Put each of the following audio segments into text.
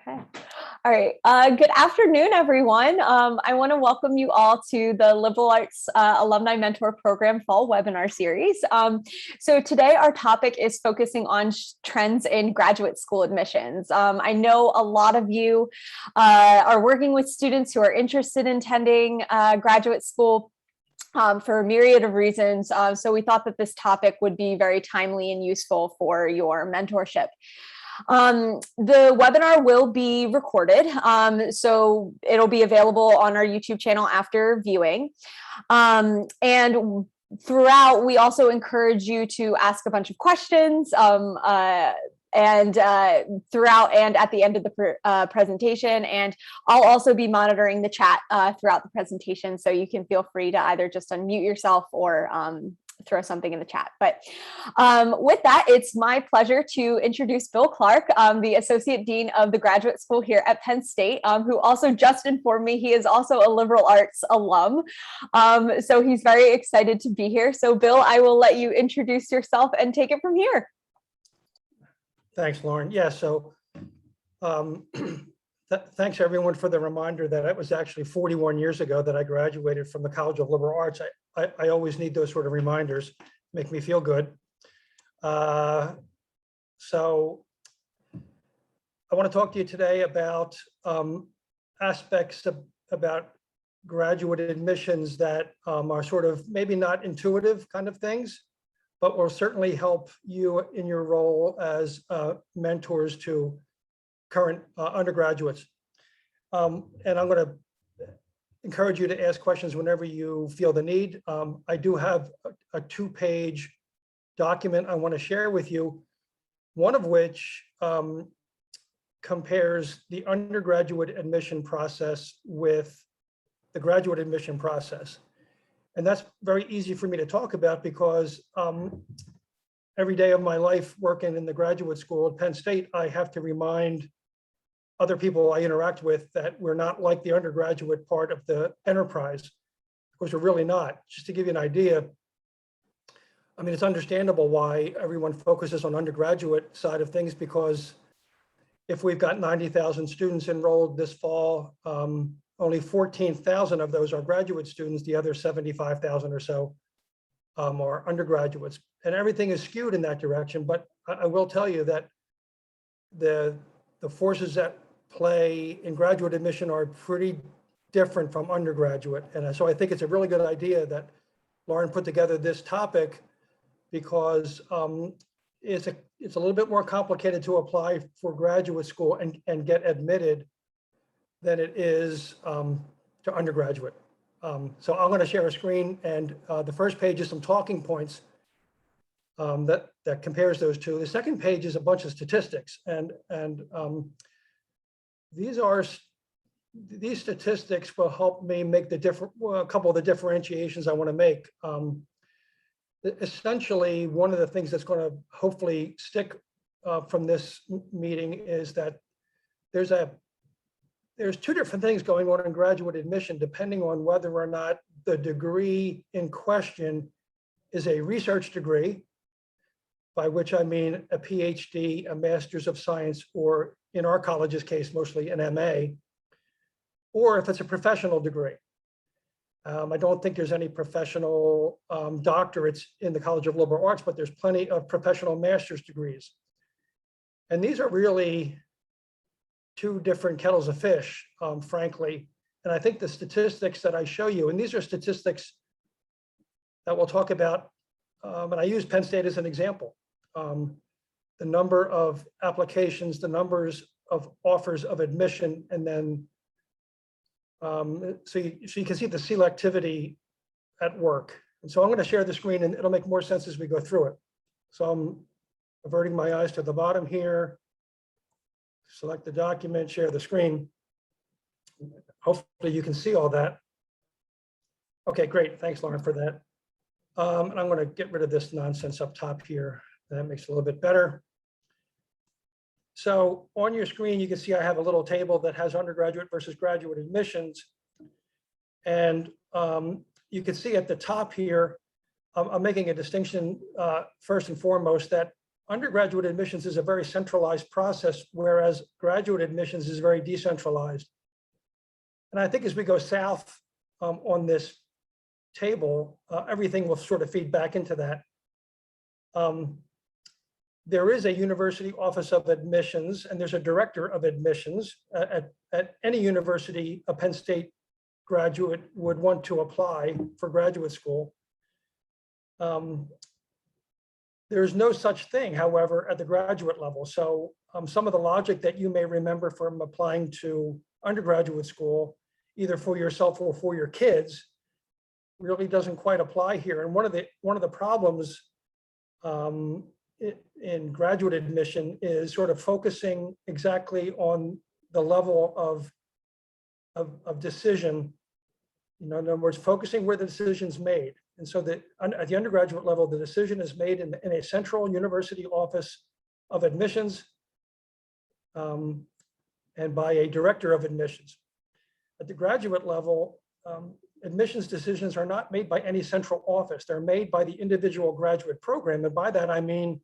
Okay. All right. Good afternoon, everyone. I want to welcome you all to the Liberal Arts Alumni Mentor Program Fall Webinar Series. So today our topic is focusing on trends in graduate school admissions. I know a lot of you are working with students who are interested in attending graduate school for a myriad of reasons. So we thought that this topic would be very timely and useful for your mentorship. The webinar will be recorded, so it'll be available on our YouTube channel after viewing. And throughout, we also encourage you to ask a bunch of questions throughout and at the end of the presentation. And I'll also be monitoring the chat throughout the presentation, so you can feel free to either just unmute yourself or throw something in the chat. But with that, it's my pleasure to introduce Bill Clark, the Associate Dean of the Graduate School here at Penn State, who also just informed me he is also a liberal arts alum. So he's very excited to be here. So Bill, I will let you introduce yourself and take it from here. Thanks, Lauren. Yeah, so thanks everyone for the reminder that it was actually 41 years ago that I graduated from the College of Liberal Arts. I always need those sort of reminders, make me feel good. So I want to talk to you today about aspects about graduate admissions that are sort of maybe not intuitive kind of things, but will certainly help you in your role as mentors to current undergraduates. And I'm going to encourage you to ask questions whenever you feel the need. I do have a 2-page document I want to share with you, one of which compares the undergraduate admission process with the graduate admission process. And that's very easy for me to talk about because every day of my life working in the graduate school at Penn State, I have to remind other people I interact with that we're not like the undergraduate part of the enterprise. Of course, we're really not. Just to give you an idea, I mean, it's understandable why everyone focuses on undergraduate side of things, because if we've got 90,000 students enrolled this fall, only 14,000 of those are graduate students. The other 75,000 or so are undergraduates, and everything is skewed in that direction. But I will tell you that the forces that play in graduate admission are pretty different from undergraduate. And so I think it's a really good idea that Lauren put together this topic, because it's a little bit more complicated to apply for graduate school and get admitted than it is to undergraduate. So I'm going to share a screen, and the first page is some talking points that compares those two. The second page is a bunch of statistics, and these statistics will help me make a couple of the differentiations I want to make. Essentially, one of the things that's going to hopefully stick from this meeting is that there's 2 different things going on in graduate admission, depending on whether or not the degree in question is a research degree, by which I mean a PhD, a Master's of Science, or in our college's case, mostly an MA, or if it's a professional degree. I don't think there's any professional doctorates in the College of Liberal Arts, but there's plenty of professional master's degrees. And these are really 2 different kettles of fish, frankly. And I think the statistics that I show you, and these are statistics that we'll talk about, and I use Penn State as an example. The number of applications, the numbers of offers of admission, and then so you can see the selectivity at work. And so I'm going to share the screen, and it'll make more sense as we go through it. So I'm averting my eyes to the bottom here. Select the document, share the screen. Hopefully you can see all that. Okay, great. Thanks, Lauren, for that. And I'm going to get rid of this nonsense up top here. That makes it a little bit better. So on your screen, you can see I have a little table that has undergraduate versus graduate admissions. And you can see at the top here, I'm making a distinction first and foremost that undergraduate admissions is a very centralized process, whereas graduate admissions is very decentralized. And I think as we go south on this table, everything will sort of feed back into that. There is a University Office of Admissions, and there's a Director of Admissions. At any university, a Penn State graduate would want to apply for graduate school. There's no such thing, however, at the graduate level. So some of the logic that you may remember from applying to undergraduate school, either for yourself or for your kids, really doesn't quite apply here. And one of the problems in graduate admission is sort of focusing exactly on the level of decision. In other words, focusing where the decision's made. And so that at the undergraduate level, the decision is made in a central university office of admissions and by a director of admissions. At the graduate level, admissions decisions are not made by any central office. They're made by the individual graduate program. And by that, I mean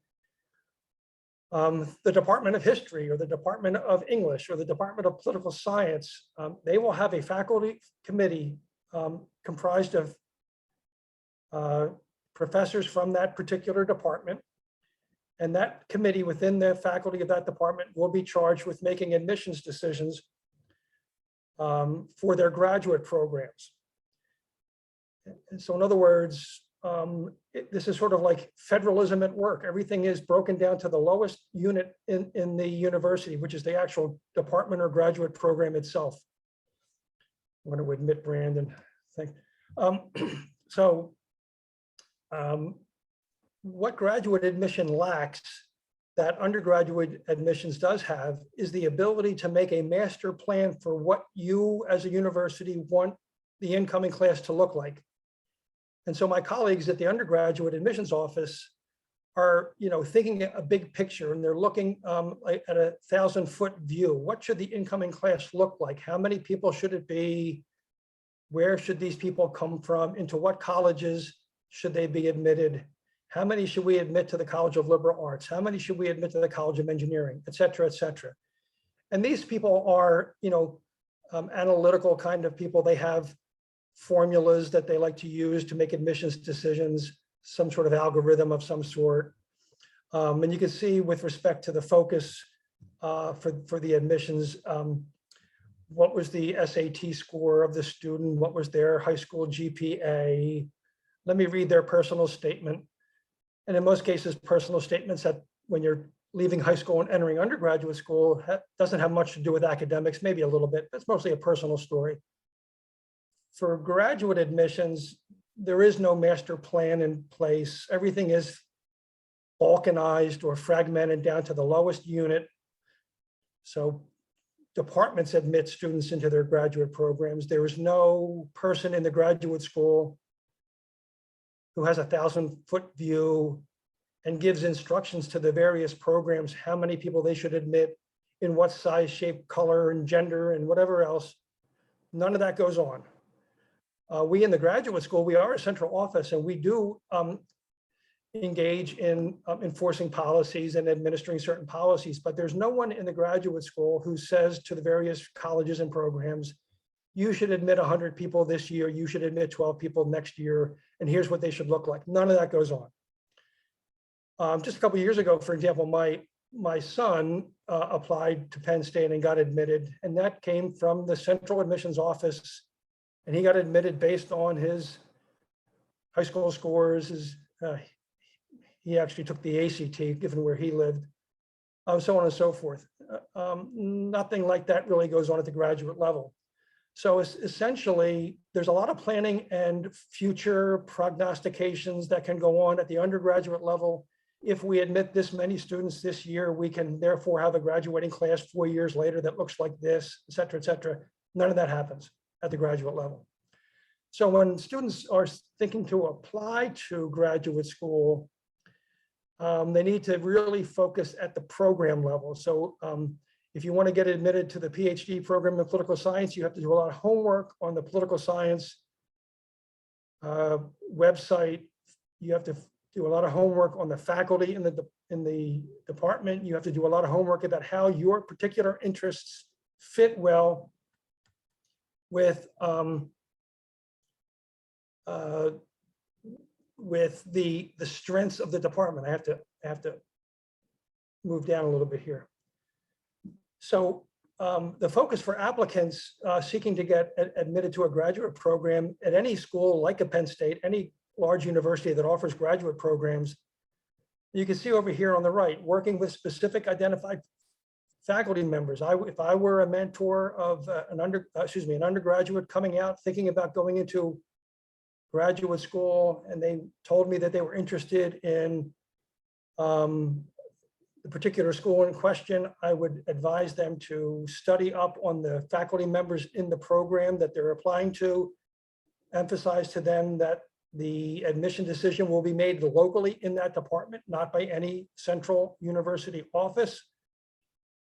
the Department of History or the Department of English or the Department of Political Science. They will have a faculty committee comprised of professors from that particular department. And that committee within the faculty of that department will be charged with making admissions decisions for their graduate programs. And so in other words, this is sort of like federalism at work. Everything is broken down to the lowest unit in the university, which is the actual department or graduate program itself. I want to admit Brandon thing. What graduate admission lacks that undergraduate admissions does have is the ability to make a master plan for what you as a university want the incoming class to look like. And so my colleagues at the undergraduate admissions office are, thinking a big picture, and they're looking at a 1,000-foot view. What should the incoming class look like? How many people should it be? Where should these people come from? Into what colleges should they be admitted? How many should we admit to the College of Liberal Arts? How many should we admit to the College of Engineering, et cetera, et cetera? And these people are, analytical kind of people. They have formulas that they like to use to make admissions decisions, some sort of algorithm of some sort. And you can see with respect to the focus for the admissions, what was the SAT score of the student? What was their high school GPA? Let me read their personal statement. And in most cases, personal statements that when you're leaving high school and entering undergraduate school doesn't have much to do with academics, maybe a little bit. It's mostly a personal story. For graduate admissions, there is no master plan in place. Everything is balkanized or fragmented down to the lowest unit. So departments admit students into their graduate programs. There is no person in the graduate school who has a 1,000-foot view and gives instructions to the various programs, how many people they should admit, in what size, shape, color, and gender, and whatever else. None of that goes on. We in the graduate school, we are a central office, and we do engage in enforcing policies and administering certain policies, but there's no one in the graduate school who says to the various colleges and programs, you should admit 100 people this year, you should admit 12 people next year, and here's what they should look like. None of that goes on. Just a couple of years ago, for example, my son applied to Penn State and got admitted, and that came from the central admissions office, and he got admitted based on his high school scores. He actually took the ACT, given where he lived, so on and so forth. Nothing like that really goes on at the graduate level. So essentially, there's a lot of planning and future prognostications that can go on at the undergraduate level. If we admit this many students this year, we can therefore have a graduating class 4 years later that looks like this, et cetera, et cetera. None of that happens at the graduate level. So when students are thinking to apply to graduate school, they need to really focus at the program level. So if you want to get admitted to the PhD program in political science, you have to do a lot of homework on the political science website. You have to do a lot of homework on the faculty in the in the department. You have to do a lot of homework about how your particular interests fit well with the strengths of the department. I have to move down a little bit here. So the focus for applicants seeking to get admitted to a graduate program at any school like a Penn State, any large university that offers graduate programs, you can see over here on the right, working with specific identified faculty members. If I were a mentor of an undergraduate coming out, thinking about going into graduate school, and they told me that they were interested in the particular school in question, I would advise them to study up on the faculty members in the program that they're applying to, emphasize to them that the admission decision will be made locally in that department, not by any central university office,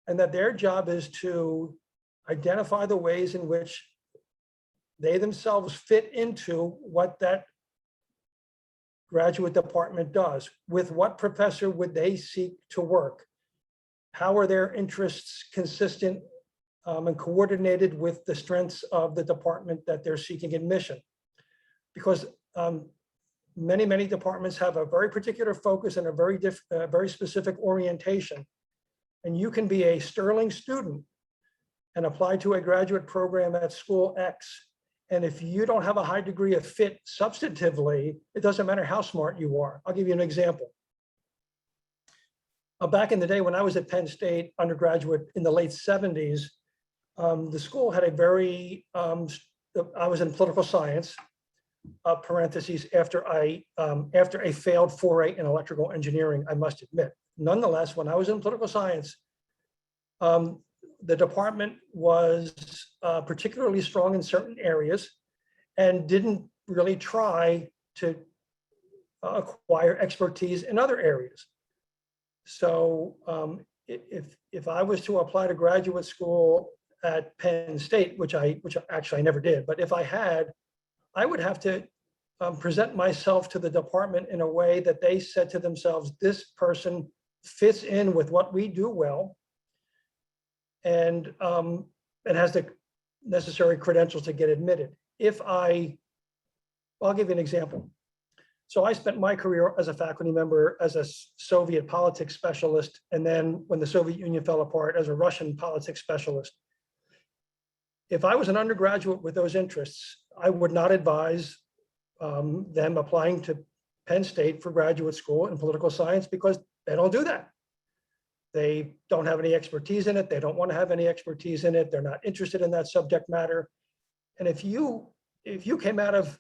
and that their job is to identify the ways in which they themselves fit into what that graduate department does. With what professor would they seek to work? How are their interests consistent and coordinated with the strengths of the department that they're seeking admission? Because many departments have a very particular focus and a very specific orientation. And you can be a sterling student and apply to a graduate program at school X. And if you don't have a high degree of fit substantively, it doesn't matter how smart you are. I'll give you an example. Back in the day when I was at Penn State undergraduate in the late 70s, the school had a very, I was in political science, parentheses, after a failed foray in electrical engineering, I must admit. Nonetheless, when I was in political science, the department was particularly strong in certain areas and didn't really try to acquire expertise in other areas. So if I was to apply to graduate school at Penn State, which actually I never did, but if I had, I would have to present myself to the department in a way that they said to themselves, this person fits in with what we do well, and it has the necessary credentials to get admitted. I'll give you an example. So I spent my career as a faculty member, as a Soviet politics specialist, and then when the Soviet Union fell apart, as a Russian politics specialist. If I was an undergraduate with those interests, I would not advise them applying to Penn State for graduate school in political science, because they don't do that. They don't have any expertise in it. They don't want to have any expertise in it. They're not interested in that subject matter. And if you came out of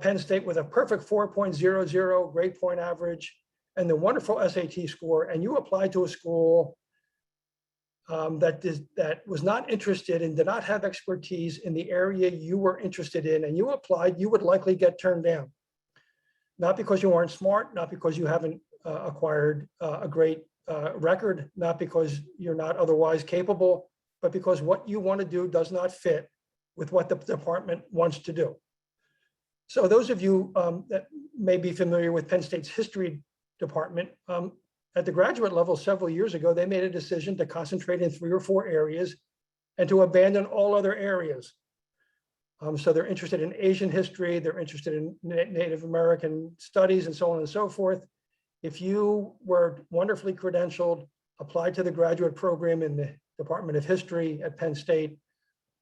Penn State with a perfect 4.00 grade point average and the wonderful SAT score, and you applied to a school that was not interested and did not have expertise in the area you were interested in, and you applied, you would likely get turned down. Not because you aren't smart, not because you haven't acquired a great record, not because you're not otherwise capable, but because what you want to do does not fit with what the department wants to do. So those of you that may be familiar with Penn State's history department, at the graduate level several years ago, they made a decision to concentrate in 3 or 4 areas and to abandon all other areas. So they're interested in Asian history, they're interested in Native American studies, and so on and so forth. If you were wonderfully credentialed, applied to the graduate program in the Department of History at Penn State,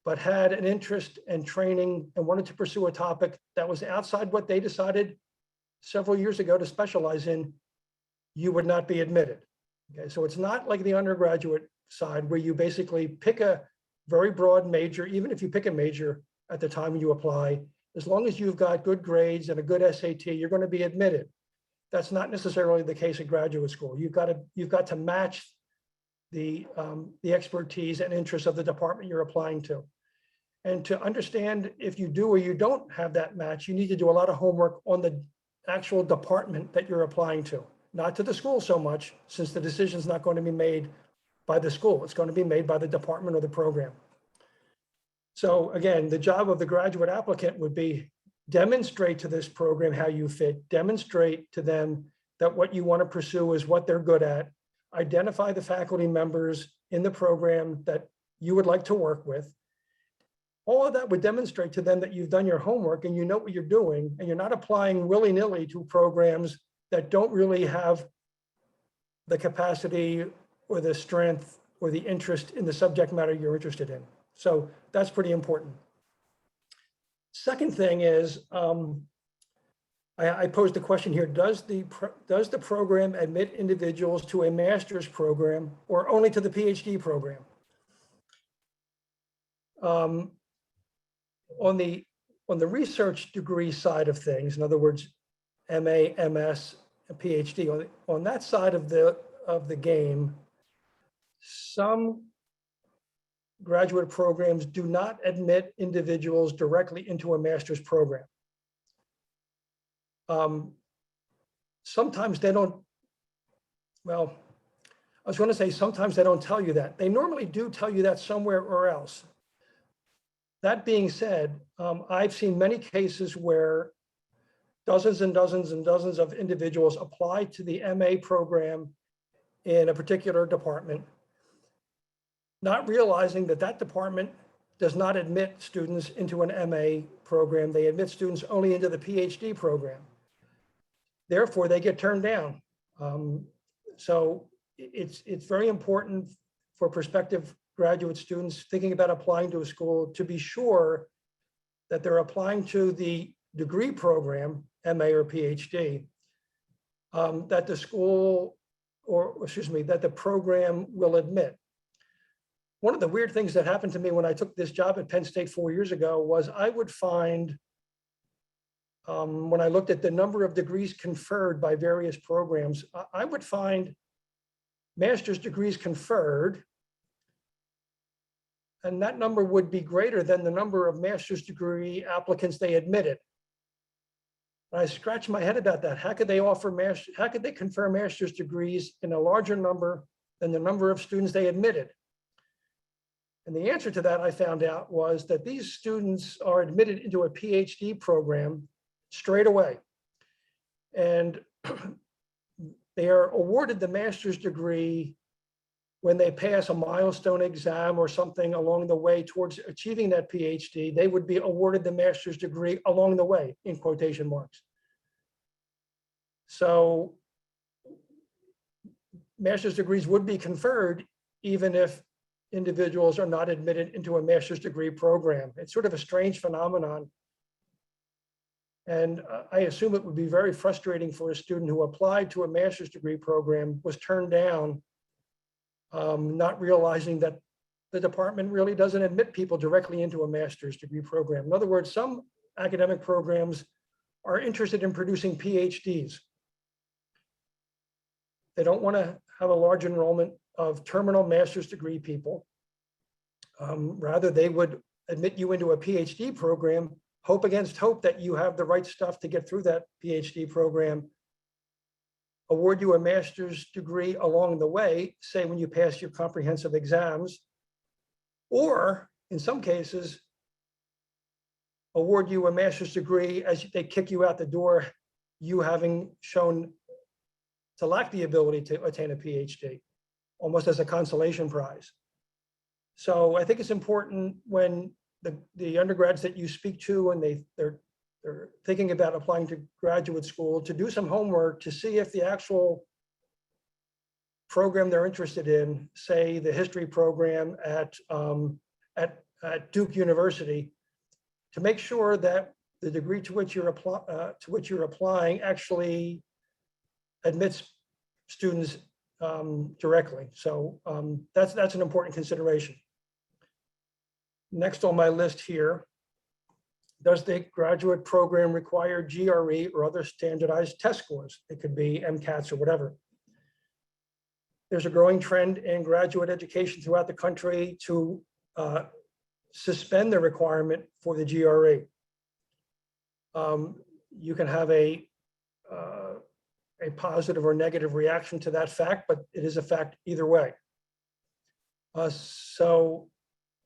but had an interest and training and wanted to pursue a topic that was outside what they decided several years ago to specialize in, you would not be admitted. Okay, so it's not like the undergraduate side where you basically pick a very broad major. Even if you pick a major at the time when you apply, as long as you've got good grades and a good SAT, you're going to be admitted. That's not necessarily the case at graduate school. You've got to match the expertise and interests of the department you're applying to. And to understand if you do or you don't have that match, you need to do a lot of homework on the actual department that you're applying to, not to the school so much, since the decision is not going to be made by the school. It's going to be made by the department or the program. So again, the job of the graduate applicant would be demonstrate to this program how you fit, demonstrate to them that what you want to pursue is what they're good at. Identify the faculty members in the program that you would like to work with. All of that would demonstrate to them that you've done your homework and you know what you're doing, and you're not applying willy-nilly to programs that don't really have the capacity or the strength or the interest in the subject matter you're interested in. So that's pretty important. Second thing is, I posed a question here, does the program admit individuals to a master's program or only to the PhD program? On the research degree side of things, in other words, MA, MS, and PhD, on that side of the game, some graduate programs do not admit individuals directly into a master's program. Sometimes they don't, well, I was going to say sometimes they don't tell you that. They normally do tell you that somewhere or else. That being said, I've seen many cases where dozens and dozens and dozens of individuals apply to the MA program in a particular department, not realizing that that department does not admit students into an MA program. They admit students only into the PhD program. Therefore, they get turned down. So it's very important for prospective graduate students thinking about applying to a school to be sure that they're applying to the degree program, MA or PhD, that the school, or excuse me, that the program will admit. One of the weird things that happened to me when I took this job at Penn State 4 years ago was I would find, when I looked at the number of degrees conferred by various programs, I would find master's degrees conferred, and that number would be greater than the number of master's degree applicants they admitted. And I scratched my head about that. How could they how could they confer master's degrees in a larger number than the number of students they admitted? And the answer to that, I found out, was that these students are admitted into a PhD program straight away. And they are awarded the master's degree when they pass a milestone exam or something along the way towards achieving that PhD. They would be awarded the master's degree along the way, in quotation marks. So master's degrees would be conferred even if individuals are not admitted into a master's degree program. It's sort of a strange phenomenon. And I assume it would be very frustrating for a student who applied to a master's degree program, was turned down, not realizing that the department really doesn't admit people directly into a master's degree program. In other words, some academic programs are interested in producing PhDs. They don't want to have a large enrollment of terminal master's degree people. Rather, they would admit you into a PhD program, hope against hope that you have the right stuff to get through that PhD program, award you a master's degree along the way, say when you pass your comprehensive exams, or in some cases, award you a master's degree as they kick you out the door, you having shown to lack the ability to attain a PhD, almost as a consolation prize. So I think it's important when the undergrads that you speak to and they're thinking about applying to graduate school to do some homework to see if the actual program they're interested in, say the history program at Duke University, to make sure that the degree to which you're applying actually admits students directly. So that's an important consideration. Next on my list here, does the graduate program require GRE or other standardized test scores? It could be MCATs or whatever. There's a growing trend in graduate education throughout the country to suspend the requirement for the GRE. You can have a positive or negative reaction to that fact, but it is a fact either way. So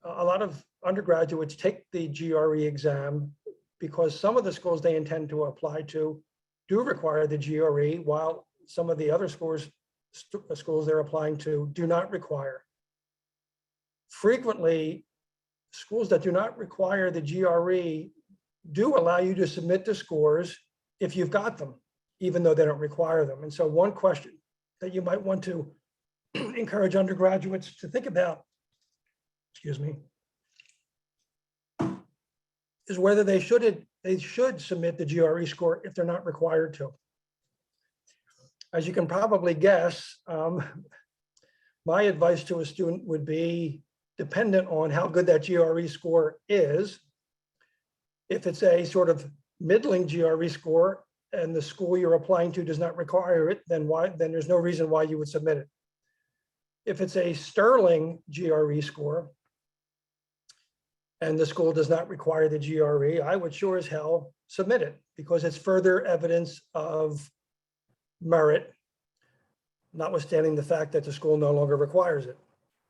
a lot of undergraduates take the GRE exam because some of the schools they intend to apply to do require the GRE, while some of the other schools they're applying to do not require. Frequently, schools that do not require the GRE do allow you to submit the scores if you've got them, even though they don't require them. And so one question that you might want to encourage undergraduates to think about, excuse me, is whether they should submit the GRE score if they're not required to. As you can probably guess, my advice to a student would be dependent on how good that GRE score is. If it's a sort of middling GRE score and the school you're applying to does not require it, then there's no reason why you would submit it. If it's a sterling GRE score and the school does not require the GRE, I would sure as hell submit it because it's further evidence of merit, notwithstanding the fact that the school no longer requires it.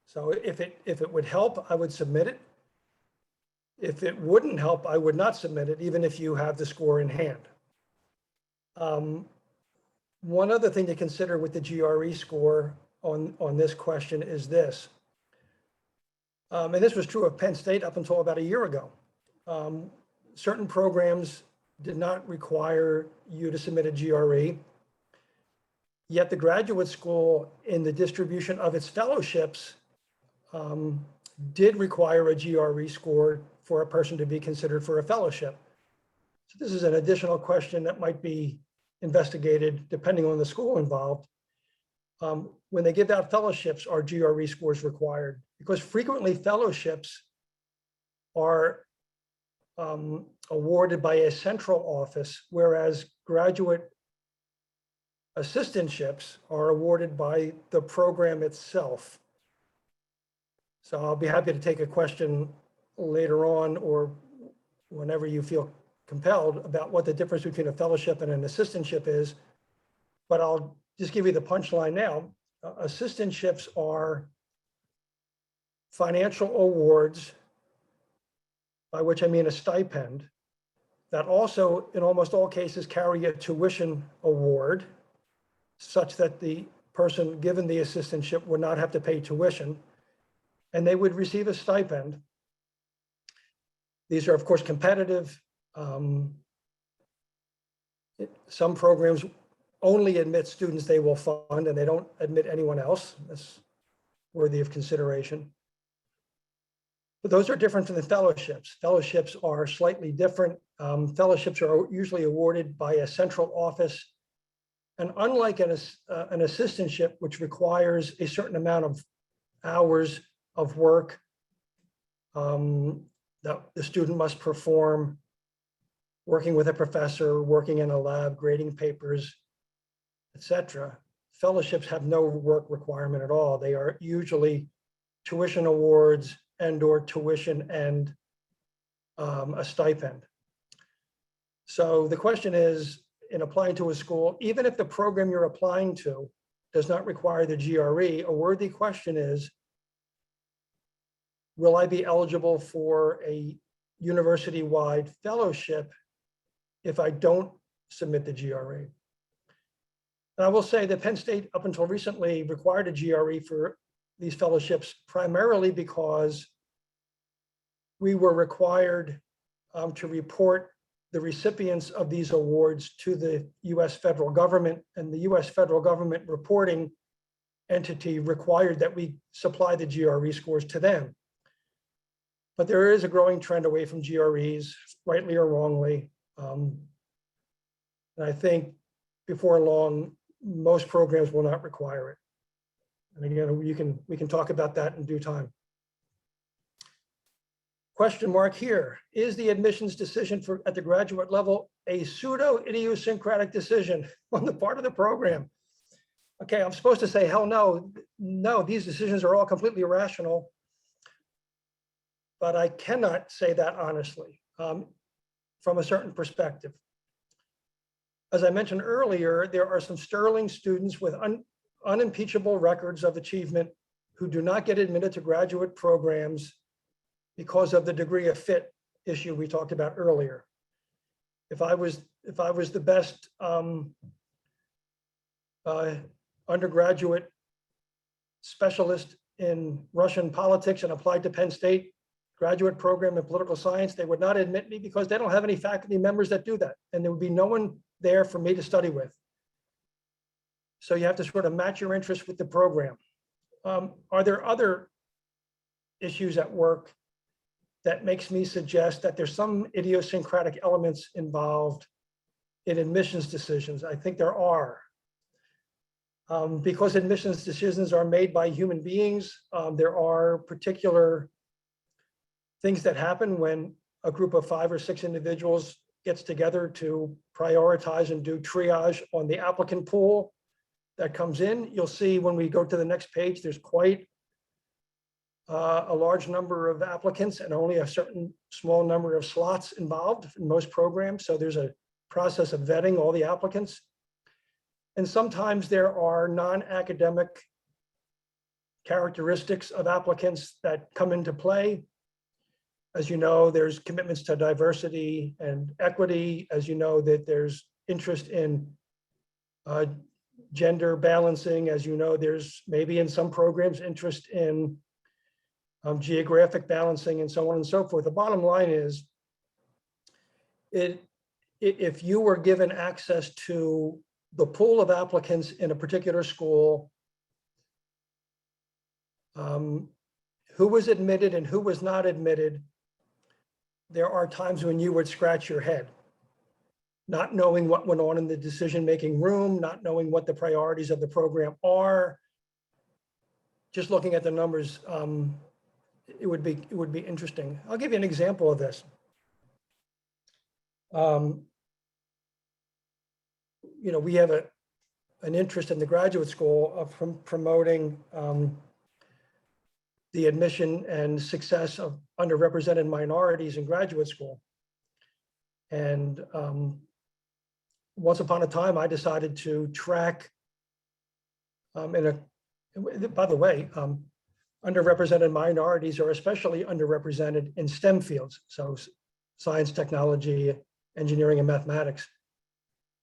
So if it would help, I would submit it. If it wouldn't help, I would not submit it, even if you have the score in hand. One other thing to consider with the GRE score on this question is this. And this was true of Penn State up until about a year ago. Certain programs did not require you to submit a GRE, yet the graduate school in the distribution of its fellowships did require a GRE score for a person to be considered for a fellowship. So this is an additional question that might be investigated depending on the school involved. When they give out fellowships, are GRE scores required? Because frequently fellowships are awarded by a central office, whereas graduate assistantships are awarded by the program itself. So I'll be happy to take a question later on or whenever you feel compelled about what the difference between a fellowship and an assistantship is. But I'll just give you the punchline now. Assistantships are financial awards, by which I mean a stipend, that also in almost all cases carry a tuition award, such that the person given the assistantship would not have to pay tuition, and they would receive a stipend. These are, of course, competitive. Some programs only admit students they will fund, and they don't admit anyone else. That's worthy of consideration. But those are different from the fellowships. Fellowships are slightly different. Fellowships are usually awarded by a central office. And unlike an assistantship, which requires a certain amount of hours of work that the student must perform, working with a professor, working in a lab, grading papers, etc., fellowships have no work requirement at all. They are usually tuition awards and/or tuition and a stipend. So the question is, in applying to a school, even if the program you're applying to does not require the GRE, a worthy question is, will I be eligible for a university-wide fellowship if I don't submit the GRE? And I will say that Penn State, up until recently, required a GRE for these fellowships primarily because we were required to report the recipients of these awards to the US federal government, and the US federal government reporting entity required that we supply the GRE scores to them. But there is a growing trend away from GREs, rightly or wrongly. And I think before long, most programs will not require it. And again, we can talk about that in due time. Question mark here, is the admissions decision at the graduate level a pseudo-idiosyncratic decision on the part of the program? Okay, I'm supposed to say, hell no. No, these decisions are all completely irrational. But I cannot say that honestly from a certain perspective. As I mentioned earlier, there are some sterling students with unimpeachable records of achievement who do not get admitted to graduate programs because of the degree of fit issue we talked about earlier. If I was the best undergraduate specialist in Russian politics and applied to Penn State graduate program in political science. They would not admit me because they don't have any faculty members that do that. And there would be no one there for me to study with. So you have to sort of match your interest with the program. Are there other issues at work that makes me suggest that there's some idiosyncratic elements involved in admissions decisions? I think there are. Because admissions decisions are made by human beings, there are particular things that happen when a group of 5 or 6 individuals gets together to prioritize and do triage on the applicant pool that comes in. You'll see when we go to the next page, there's quite a large number of applicants and only a certain small number of slots involved in most programs. So there's a process of vetting all the applicants. And sometimes there are non-academic characteristics of applicants that come into play. As you know, there's commitments to diversity and equity. As you know, that there's interest in gender balancing. As you know, there's maybe in some programs interest in geographic balancing and so on and so forth. The bottom line is, if you were given access to the pool of applicants in a particular school, who was admitted and who was not admitted, there are times when you would scratch your head, not knowing what went on in the decision-making room, not knowing what the priorities of the program are. Just looking at the numbers, it would be interesting. I'll give you an example of this. We have an interest in the graduate school of promoting the admission and success of underrepresented minorities in graduate school. And once upon a time, I decided to track, by the way, underrepresented minorities are especially underrepresented in STEM fields. So science, technology, engineering, and mathematics.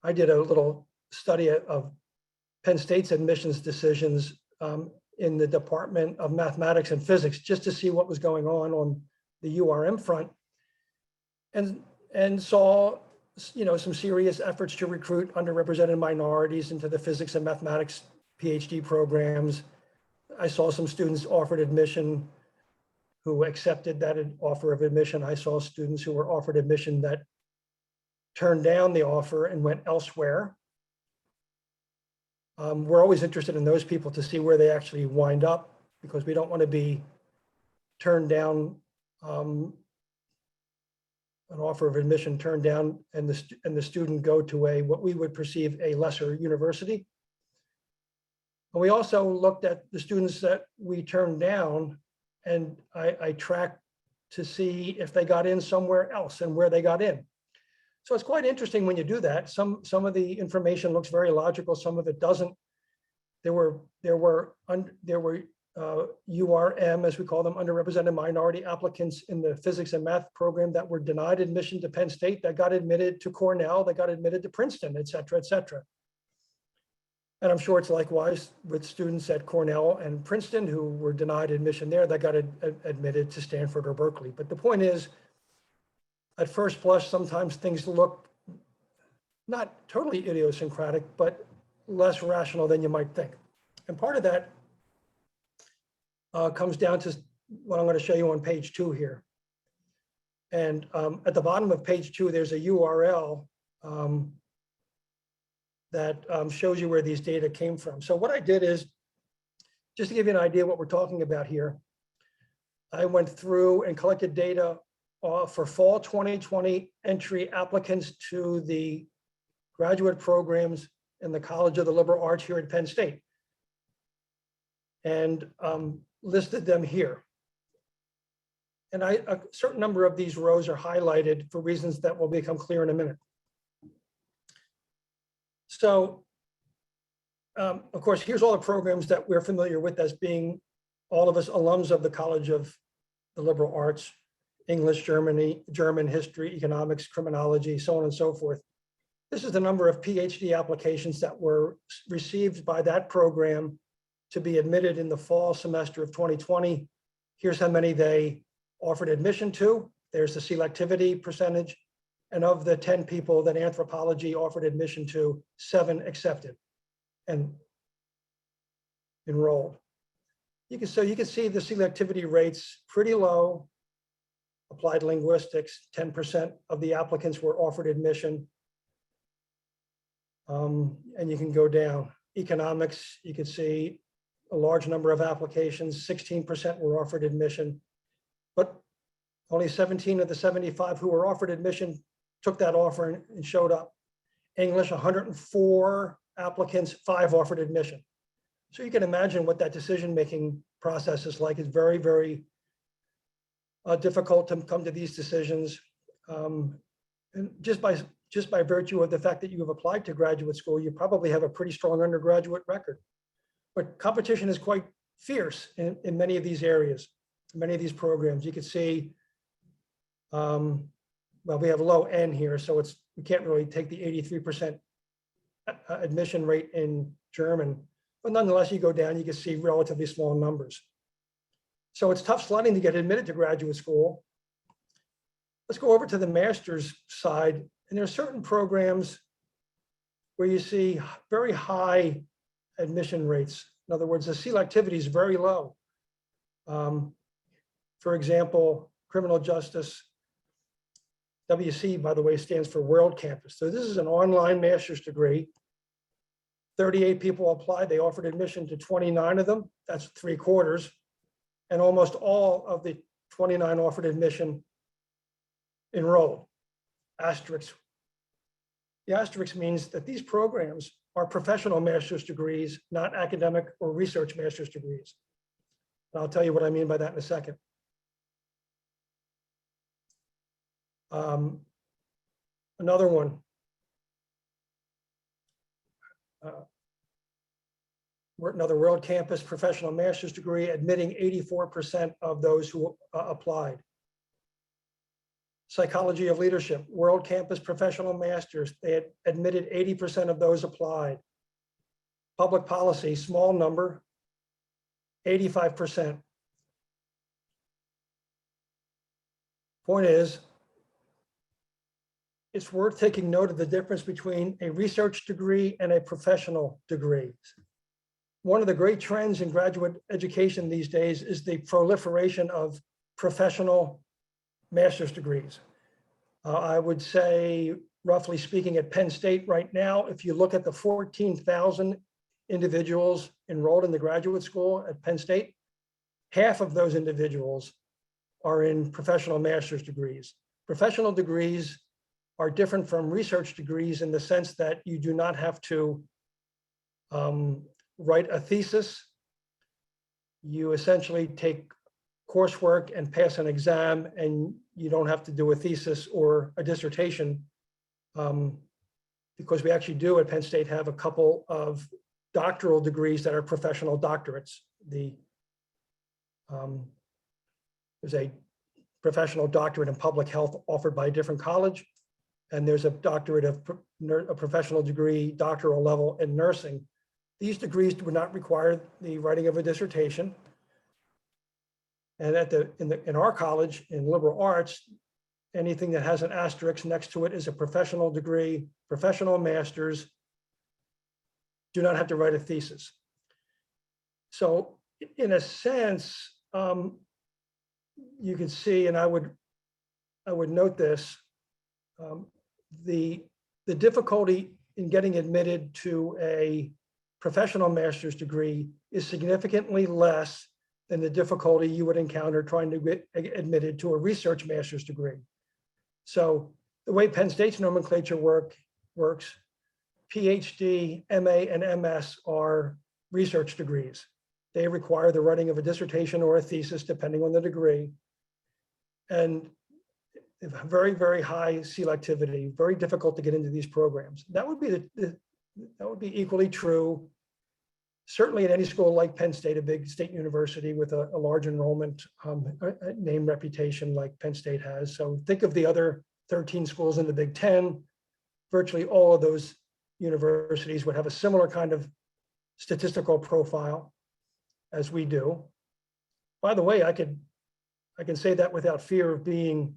I did a little study of Penn State's admissions decisions in the Department of Mathematics and Physics, just to see what was going on the URM front, and saw some serious efforts to recruit underrepresented minorities into the physics and mathematics PhD programs. I saw some students offered admission who accepted that offer of admission. I saw students who were offered admission that turned down the offer and went elsewhere. We're always interested in those people to see where they actually wind up, because we don't want to be turned down, an offer of admission turned down, and the student go to what we would perceive a lesser university. And we also looked at the students that we turned down, and I tracked to see if they got in somewhere else and where they got in. So it's quite interesting when you do that. Some of the information looks very logical, some of it doesn't. There were URM, as we call them, underrepresented minority applicants in the physics and math program that were denied admission to Penn State, that got admitted to Cornell, that got admitted to Princeton, et cetera, et cetera. And I'm sure it's likewise with students at Cornell and Princeton who were denied admission there, that got admitted to Stanford or Berkeley. But the point is, at first blush, sometimes things look not totally idiosyncratic, but less rational than you might think. And part of that comes down to what I'm going to show you on page 2 here. And at the bottom of page 2, there's a URL that shows you where these data came from. So what I did is, just to give you an idea what we're talking about here, I went through and collected data for fall 2020 entry applicants to the graduate programs in the College of the Liberal Arts here at Penn State, and listed them here. And a certain number of these rows are highlighted for reasons that will become clear in a minute. So, of course, here's all the programs that we're familiar with as being all of us alums of the College of the Liberal Arts: English, German history, economics, criminology, so on and so forth. This is the number of PhD applications that were received by that program to be admitted in the fall semester of 2020. Here's how many they offered admission to. There's the selectivity percentage. And of the 10 people that anthropology offered admission to, 7 accepted and enrolled. So you can see the selectivity rates pretty low. Applied linguistics, 10% of the applicants were offered admission. And you can go down. Economics, you can see a large number of applications, 16% were offered admission, but only 17 of the 75 who were offered admission took that offer and showed up. English, 104 applicants, 5 offered admission. So you can imagine what that decision-making process is like. It's very, very difficult to come to these decisions. And just by virtue of the fact that you have applied to graduate school, you probably have a pretty strong undergraduate record. But competition is quite fierce in many of these areas, many of these programs. You can see, well, we have low N here, so we can't really take the 83% admission rate in German. But nonetheless, you go down, you can see relatively small numbers. So it's tough sledding to get admitted to graduate school. Let's go over to the master's side. And there are certain programs where you see very high admission rates. In other words, the selectivity is very low. For example, criminal justice, WC, by the way, stands for World Campus. So this is an online master's degree. 38 people applied. They offered admission to 29 of them. That's 3/4. And almost all of the 29 offered admission enrolled. Asterisk. The asterisk means that these programs are professional master's degrees, not academic or research master's degrees. And I'll tell you what I mean by that in a second. Another one. Another World Campus professional master's degree, admitting 84% of those who applied. Psychology of leadership, World Campus professional masters, they had admitted 80% of those applied. Public policy, small number, 85%. Point is, it's worth taking note of the difference between a research degree and a professional degree. One of the great trends in graduate education these days is the proliferation of professional master's degrees. I would say, roughly speaking, at Penn State right now, if you look at the 14,000 individuals enrolled in the graduate school at Penn State, half of those individuals are in professional master's degrees. Professional degrees are different from research degrees in the sense that you do not have to write a thesis. You essentially take coursework and pass an exam, and you don't have to do a thesis or a dissertation, because we actually do at Penn State have a couple of doctoral degrees that are professional doctorates. There's a professional doctorate in public health offered by a different college, and there's a doctorate of a professional degree, doctoral level in nursing. These degrees do not require the writing of a dissertation. And in our college, in liberal arts, anything that has an asterisk next to it is a professional degree, professional master's, do not have to write a thesis. So in a sense, you can see, and I would note this, the difficulty in getting admitted to a professional master's degree is significantly less than the difficulty you would encounter trying to get admitted to a research master's degree. So the way Penn State's nomenclature works, PhD, MA, and MS are research degrees. They require the writing of a dissertation or a thesis, depending on the degree. And very, very high selectivity, very difficult to get into these programs. That would be that would be equally true, certainly at any school like Penn State, a big state university with a large enrollment, name reputation like Penn State has. So think of the other 13 schools in the Big Ten, virtually all of those universities would have a similar kind of statistical profile as we do. By the way, I can say that without fear of being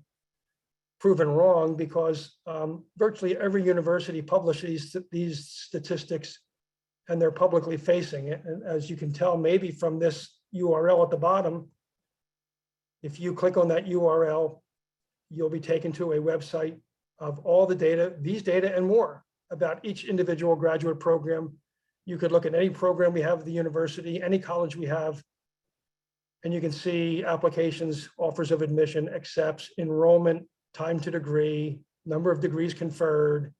proven wrong, because virtually every university publishes these statistics, and they're publicly facing it. And as you can tell, maybe from this URL at the bottom, if you click on that URL, you'll be taken to a website of all the data, these data and more about each individual graduate program. You could look at any program we have at the university, any college we have, and you can see applications, offers of admission, accepts, enrollment, time to degree, number of degrees conferred,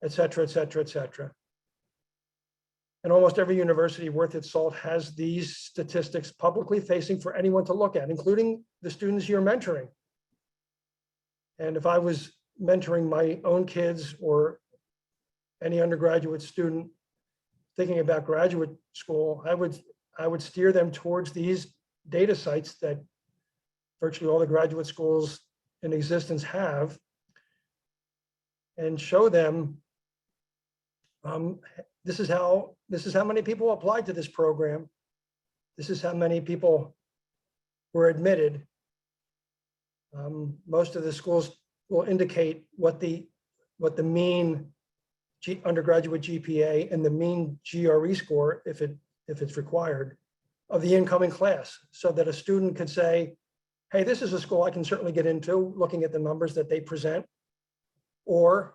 et cetera, et cetera, et cetera. And almost every university worth its salt has these statistics publicly facing for anyone to look at, including the students you're mentoring. And if I was mentoring my own kids or any undergraduate student thinking about graduate school, I would steer them towards these data sites that virtually all the graduate schools in existence have, and show them this is how many people applied to this program. This is how many people were admitted. Most of the schools will indicate what the mean undergraduate GPA and the mean GRE score, if it's required, of the incoming class, so that a student could say, hey, this is a school I can certainly get into, looking at the numbers that they present. Or,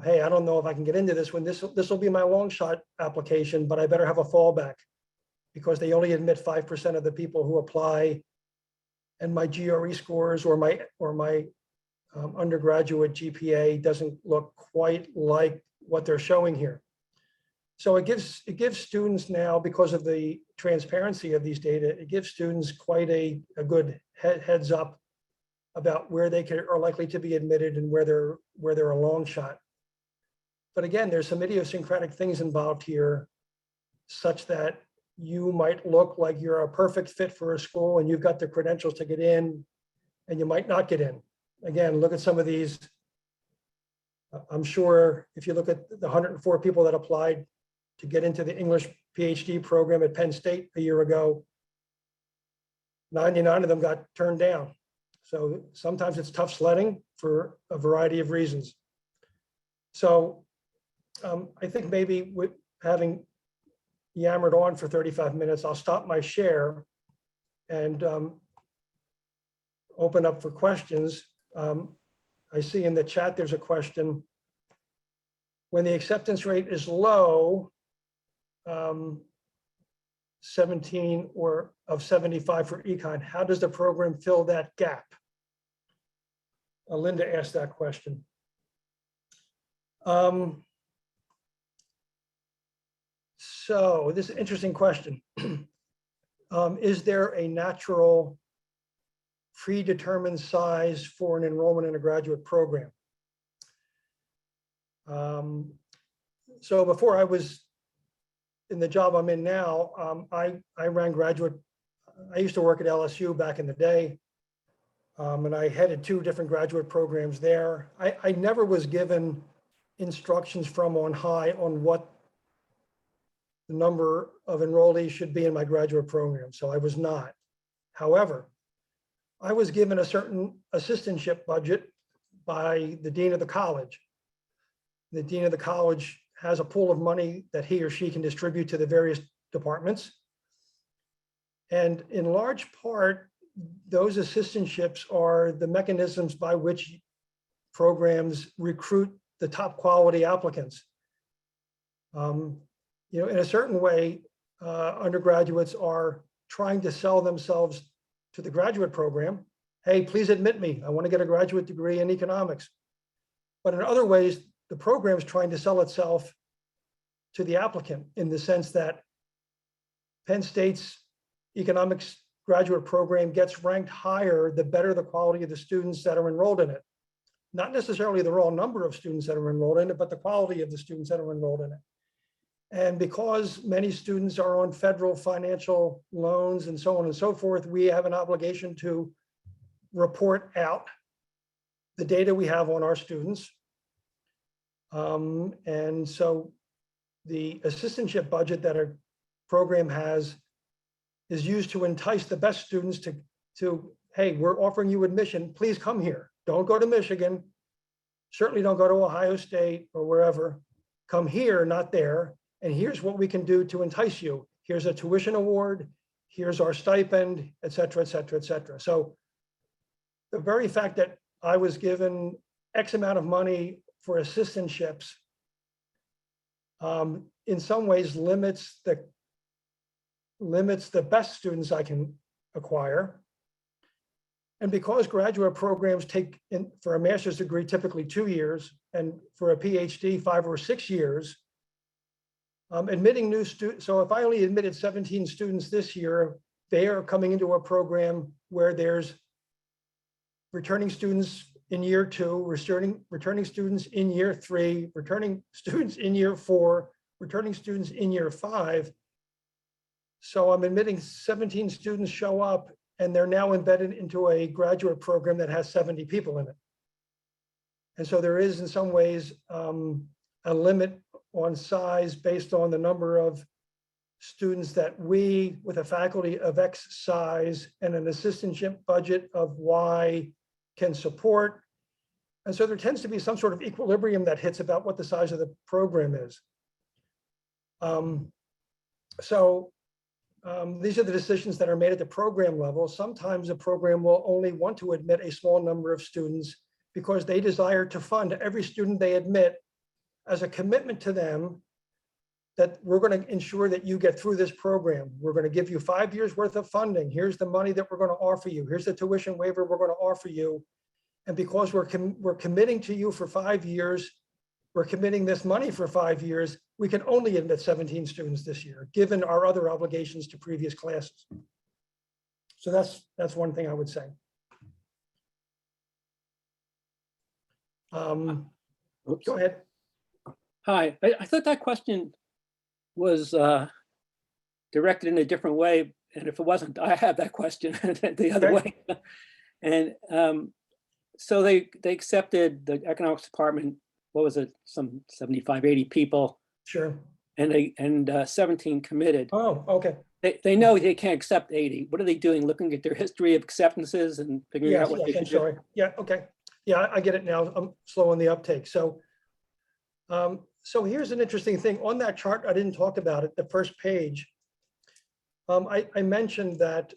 hey, I don't know if I can get into this one. This will be my long shot application, but I better have a fallback because they only admit 5% of the people who apply, and my GRE scores or my undergraduate GPA doesn't look quite like what they're showing here. So it gives students now, because of the transparency of these data, it gives students quite a good heads up about where they are likely to be admitted and where they're a long shot. But again, there's some idiosyncratic things involved here, such that you might look like you're a perfect fit for a school and you've got the credentials to get in, and you might not get in. Again, look at some of these. I'm sure if you look at the 104 people that applied to get into the English PhD program at Penn State a year ago, 99 of them got turned down. So sometimes it's tough sledding for a variety of reasons. So I think maybe with having yammered on for 35 minutes, I'll stop my share and open up for questions. I see in the chat there's a question. When the acceptance rate is low, 17 or of 75 for econ, how does the program fill that gap? Linda asked that question. So this is an interesting question. Is there a natural predetermined size for an enrollment in a graduate program? So before I was in the job I'm in now, I ran graduate. I used to work at LSU back in the day, and I headed 2 different graduate programs there. I never was given instructions from on high on what the number of enrollees should be in my graduate program, so I was not. However, I was given a certain assistantship budget by the dean of the college. The dean of the college has a pool of money that he or she can distribute to the various departments. And in large part, those assistantships are the mechanisms by which programs recruit the top quality applicants. You know, in a certain way, undergraduates are trying to sell themselves to the graduate program. Hey, please admit me. I want to get a graduate degree in economics. But in other ways, the program is trying to sell itself to the applicant, in the sense that Penn State's economics graduate program gets ranked higher the better the quality of the students that are enrolled in it. Not necessarily the raw number of students that are enrolled in it, but the quality of the students that are enrolled in it. And because many students are on federal financial loans and so on and so forth, we have an obligation to report out the data we have on our students. And so the assistantship budget that a program has is used to entice the best students to, hey, we're offering you admission, please come here. Don't go to Michigan. Certainly don't go to Ohio State or wherever. Come here, not there. And here's what we can do to entice you. Here's a tuition award. Here's our stipend, et cetera, et cetera, et cetera. So the very fact that I was given X amount of money for assistantships in some ways limits the best students I can acquire. And because graduate programs take, for a master's degree, typically 2 years, and for a PhD, 5 or 6 years, admitting new students, so if I only admitted 17 students this year, they are coming into a program where there's returning students in year 2, returning students in year 3, returning students in year 4, returning students in year 5. So I'm admitting 17 students show up, and they're now embedded into a graduate program that has 70 people in it. And so there is in some ways a limit on size based on the number of students that we, with a faculty of X size and an assistantship budget of Y, can support. And so there tends to be some sort of equilibrium that hits about what the size of the program is. These are the decisions that are made at the program level. Sometimes a program will only want to admit a small number of students because they desire to fund every student they admit as a commitment to them that we're going to ensure that you get through this program. We're going to give you 5 years worth of funding. Here's the money that we're going to offer you. Here's the tuition waiver we're going to offer you. And because we're committing to you for 5 years, we're committing this money for 5 years, we can only admit 17 students this year, given our other obligations to previous classes. So that's one thing I would say. Go ahead. Hi, I thought that question was directed in a different way. And if it wasn't, I have that question the other way. And so they accepted the economics department, what was it, some 75, 80 people. Sure. And 17 committed. Oh, okay. They know they can't accept 80. What are they doing? Looking at their history of acceptances and figuring out what they should do? Yeah, okay. Yeah, I get it now. I'm slow on the uptake. So here's an interesting thing. On that chart, I didn't talk about it, the first page. I mentioned that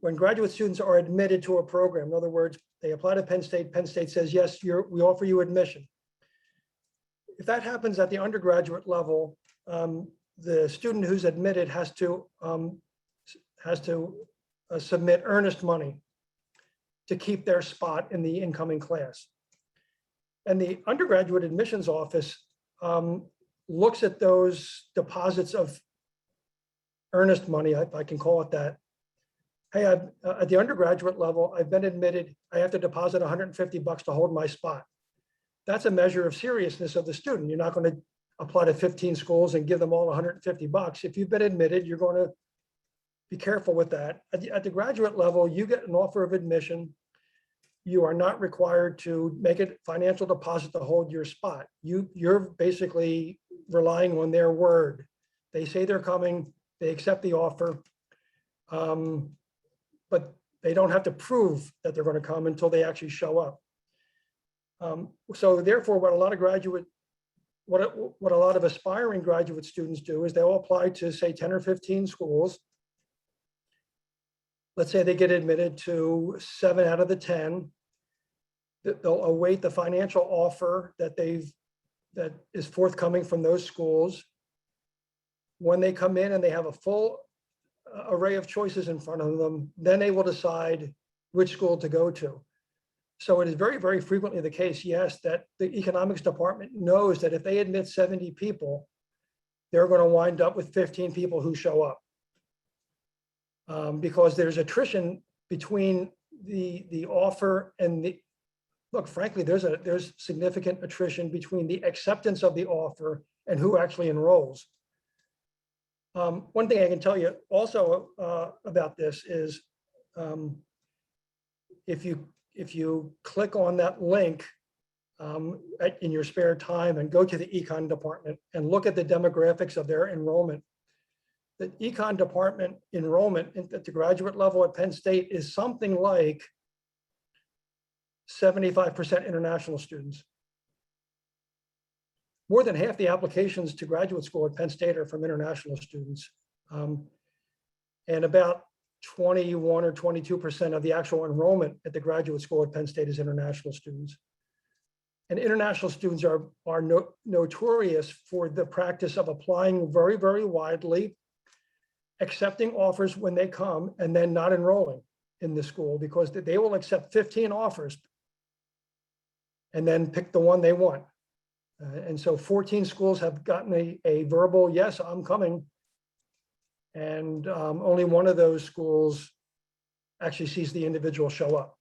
when graduate students are admitted to a program, in other words, they apply to Penn State says, yes, we offer you admission. If that happens at the undergraduate level, the student who's admitted has to submit earnest money to keep their spot in the incoming class. And the undergraduate admissions office looks at those deposits of earnest money, if I can call it that. Hey, at the undergraduate level, I've been admitted, I have to deposit $150 to hold my spot. That's a measure of seriousness of the student. You're not going to apply to 15 schools and give them all $150. If you've been admitted, you're going to be careful with that. At the graduate level, you get an offer of admission. You are not required to make a financial deposit to hold your spot. You're basically relying on their word. They say they're coming, they accept the offer, but they don't have to prove that they're going to come until they actually show up. So therefore, what a lot of aspiring graduate students do is they'll apply to, say, 10 or 15 schools. Let's say they get admitted to 7 out of the 10. They'll await the financial offer that is forthcoming from those schools. When they come in and they have a full array of choices in front of them, then they will decide which school to go to. So it is very, very frequently the case, yes, that the economics department knows that if they admit 70 people, they're going to wind up with 15 people who show up. Because there's attrition between the offer and the, look, frankly, there's significant attrition between the acceptance of the offer and who actually enrolls. One thing I can tell you also about this is if you click on that link in your spare time and go to the econ department and look at the demographics of their enrollment. The econ department enrollment at the graduate level at Penn State is something like 75% international students. More than half the applications to graduate school at Penn State are from international students. And about 21 or 22% of the actual enrollment at the graduate school at Penn State is international students. And international students are notorious for the practice of applying very, very widely, accepting offers when they come, and then not enrolling in the school because they will accept 15 offers and then pick the one they want. And so 14 schools have gotten a verbal, yes, I'm coming. And only one of those schools actually sees the individual show up.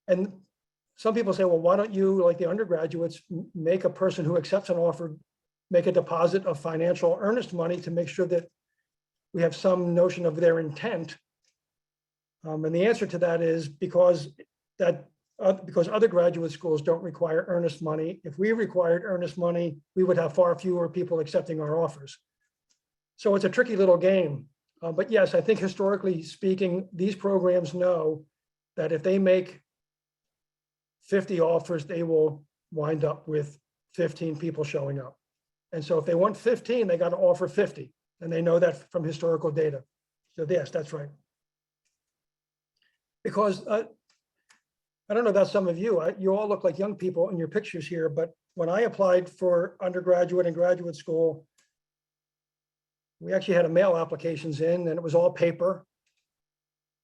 And some people say, well, why don't you, like the undergraduates, make a person who accepts an offer, make a deposit of financial earnest money to make sure that we have some notion of their intent. And the answer to that is because other graduate schools don't require earnest money. If we required earnest money, we would have far fewer people accepting our offers. So it's a tricky little game. But yes, I think historically speaking, these programs know that if they make 50 offers, they will wind up with 15 people showing up. And so if they want 15, they got to offer 50. And they know that from historical data. So yes, that's right. Because I don't know about some of you, you all look like young people in your pictures here, but when I applied for undergraduate and graduate school, we actually had to mail applications in and it was all paper.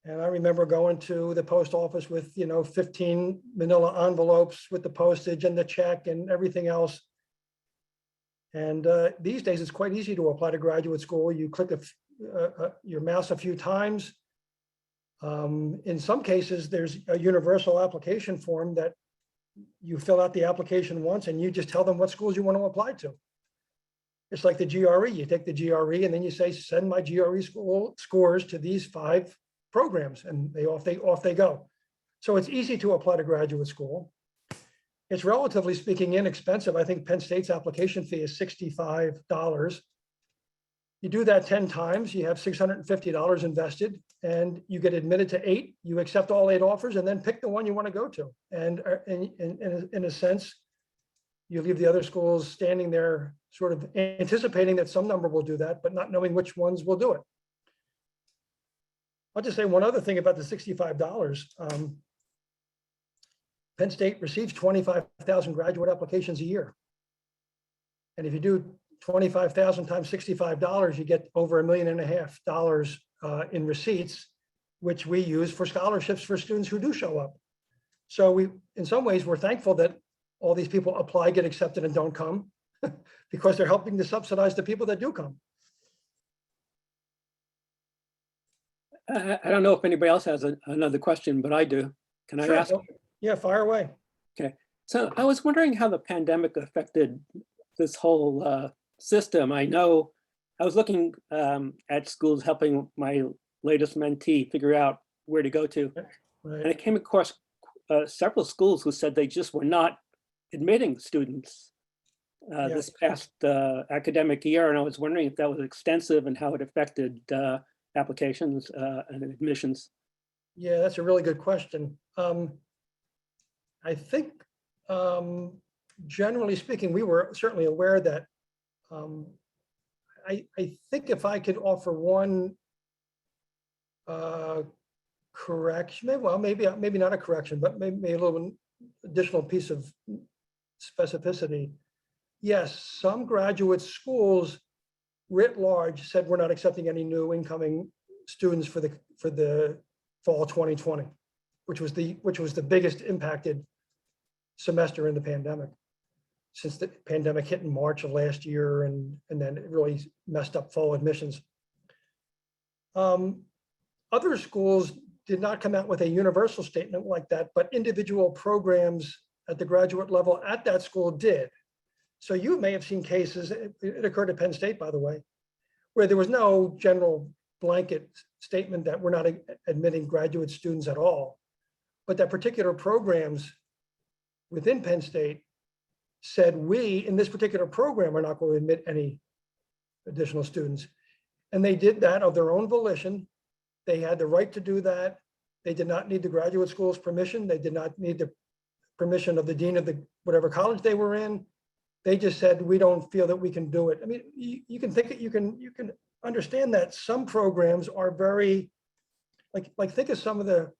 And I remember going to the post office with, 15 manila envelopes with the postage and the check and everything else. And these days it's quite easy to apply to graduate school. You click your mouse a few times. In some cases, there's a universal application form that you fill out the application once and you just tell them what schools you want to apply to. It's like the GRE. You take the GRE and then you say, send my GRE school scores to these 5 programs, and off they go. So it's easy to apply to graduate school. It's relatively speaking inexpensive. I think Penn State's application fee is $65. You do that 10 times, you have $650 invested, and you get admitted to 8. You accept all 8 offers and then pick the one you want to go to. And in a sense, you leave the other schools standing there sort of anticipating that some number will do that, but not knowing which ones will do it. I'll just say one other thing about the $65. Penn State receives 25,000 graduate applications a year. And if you do 25,000 times $65, you get over $1.5 million in receipts, which we use for scholarships for students who do show up. So in some ways, we're thankful that all these people apply, get accepted, and don't come because they're helping to subsidize the people that do come. I don't know if anybody else has another question, but I do. Can I ask? Yeah, fire away. Okay. So I was wondering how the pandemic affected this whole system. I know I was looking at schools helping my latest mentee figure out where to go to. Right. And I came across several schools who said they just were not admitting students this past academic year. And I was wondering if that was extensive and how it affected applications and admissions. Yeah, that's a really good question. I think generally speaking, we were certainly aware that I think if I could offer one correction, maybe not a correction, but maybe a little additional piece of specificity. Yes, some graduate schools writ large said we're not accepting any new incoming students for the fall 2020, which was the biggest impacted semester in the pandemic, since the pandemic hit in March of last year, and then it really messed up fall admissions. Other schools did not come out with a universal statement like that, but individual programs at the graduate level at that school did. So you may have seen cases, it occurred at Penn State, by the way, where there was no general blanket statement that we're not admitting graduate students at all, but that particular programs within Penn State said, we, in this particular program, are not going to admit any additional students. And they did that of their own volition. They had the right to do that. They did not need the graduate school's permission. They did not need the permission of the dean of the whatever college they were in. They just said, we don't feel that we can do it. I mean, you can think, you can understand that some programs are very, like think of some of the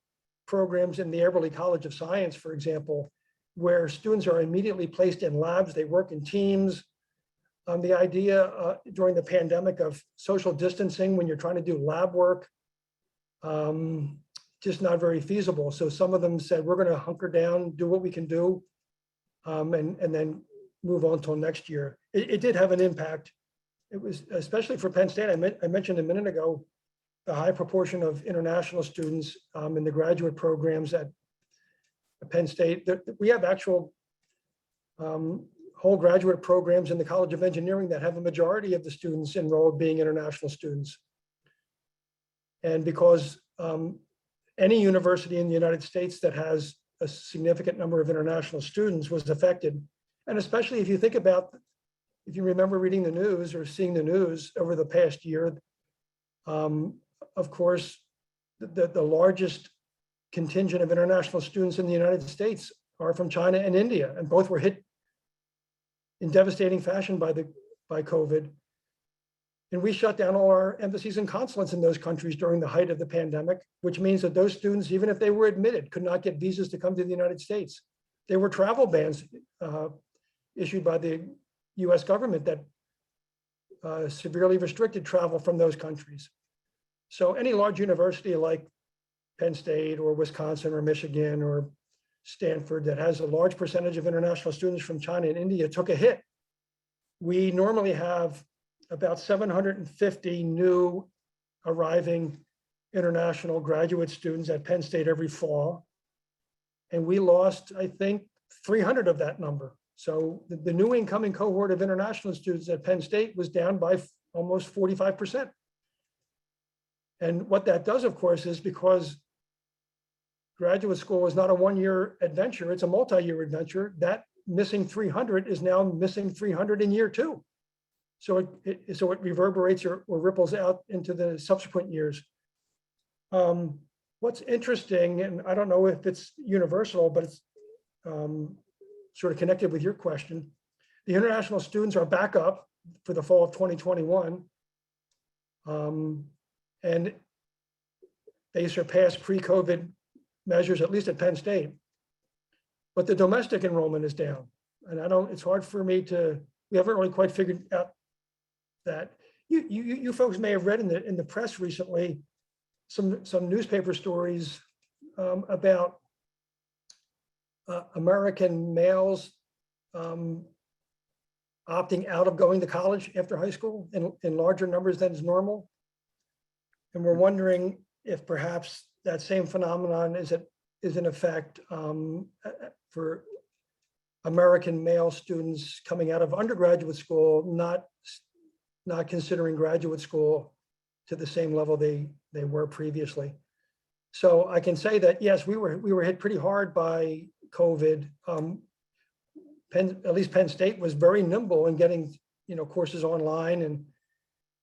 programs in the Eberly College of Science, for example, where students are immediately placed in labs, they work in teams. The idea during the pandemic of social distancing when you're trying to do lab work, just not very feasible. So some of them said, we're going to hunker down, do what we can do, and then move on till next year. It did have an impact. It was, especially for Penn State, I mentioned a minute ago, the high proportion of international students in the graduate programs at Penn State. We have actual whole graduate programs in the College of Engineering that have a majority of the students enrolled being international students. And because any university in the United States that has a significant number of international students was affected. And especially if you think about, if you remember reading the news or seeing the news over the past year, of course, the largest contingent of international students in the United States are from China and India, and both were hit in devastating fashion by COVID. And we shut down all our embassies and consulates in those countries during the height of the pandemic, which means that those students, even if they were admitted, could not get visas to come to the United States. There were travel bans issued by the US government that severely restricted travel from those countries. So any large university like Penn State or Wisconsin or Michigan or Stanford that has a large percentage of international students from China and India took a hit. We normally have about 750 new arriving international graduate students at Penn State every fall. And we lost, I think, 300 of that number. So the new incoming cohort of international students at Penn State was down by almost 45%. And what that does, of course, is because graduate school is not a one-year adventure, it's a multi-year adventure, that missing 300 is now missing 300 in year two. So it reverberates or ripples out into the subsequent years. What's interesting, and I don't know if it's universal, but it's sort of connected with your question, the international students are back up for the fall of 2021. And they surpassed pre-COVID measures, at least at Penn State. But the domestic enrollment is down. And it's hard for me we haven't really quite figured out that. You folks may have read in the press recently some newspaper stories about American males opting out of going to college after high school in larger numbers than is normal. And we're wondering if perhaps that same phenomenon is in effect for American male students coming out of undergraduate school, not considering graduate school to the same level they were previously. So I can say that, yes, we were hit pretty hard by COVID. At least Penn State was very nimble in getting courses online, and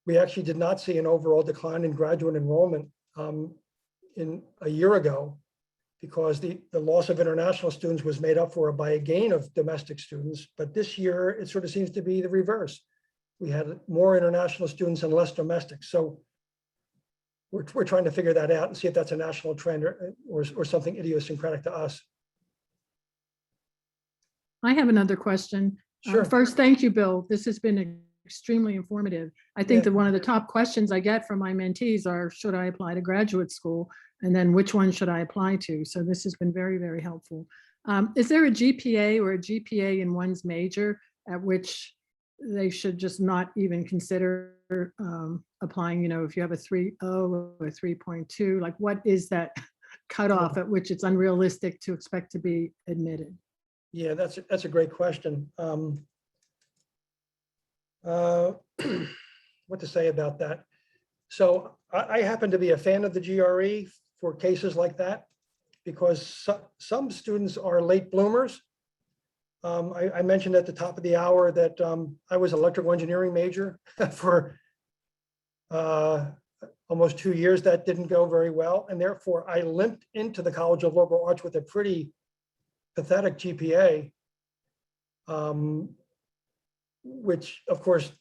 we actually did not see an overall decline in graduate enrollment in a year ago, because the loss of international students was made up for by a gain of domestic students. But this year, it sort of seems to be the reverse. We had more international students and less domestic. So we're trying to figure that out and see if that's a national trend or something idiosyncratic to us. I have another question. Sure. First, thank you, Bill. This has been extremely informative. I think that one of the top questions I get from my mentees are, should I apply to graduate school? And then which one should I apply to? So this has been very, very helpful. Is there a GPA or a GPA in one's major at which they should just not even consider applying? If you have a 3.0 or 3.2, like what is that cutoff at which it's unrealistic to expect to be admitted? Yeah, that's a great question. What to say about that? So I happen to be a fan of the GRE for cases like that, because some students are late bloomers I mentioned at the top of the hour that I was electrical engineering major for almost 2 years. That didn't go very well. And therefore I limped into the College of Liberal Arts with a pretty pathetic GPA, which of course,